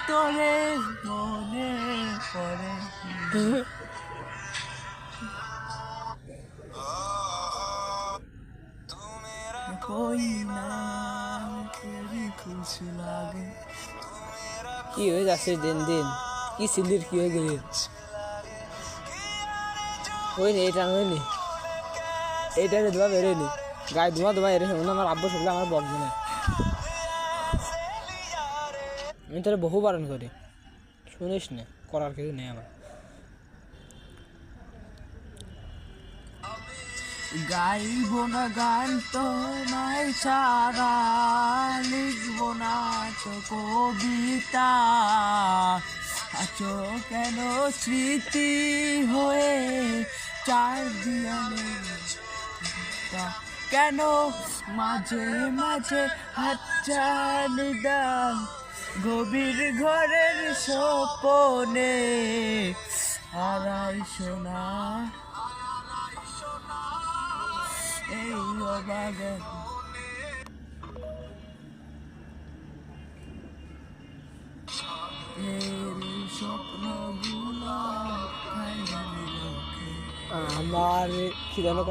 তোরে মনে পড়ে कोई ना तेरी कुछ लागे কি হয়ে যাচ্ছে দিন দিন কি সিলির কি হয়ে গেলি হয়নি এটা হয়নি এইটা ধোয়া বেরোয়নি গায়ে ধোয়া ধোয়া এরে শোনো আমার আব্বু শুনলে আমার বকবে না আমি তোরা বহু বারণ করি শুনিস না করার কিছু নেই আমার গাইব না গান তোমায় ছাড়া লিখব না তো কবিতা আছো কেন স্মৃতি হয়ে চার দিয়ালে কেন মাঝে মাঝে হাতটা নিদান গভীর ঘরের স্বপনে হারাই সোনা এই অবাগে আমার কি জানো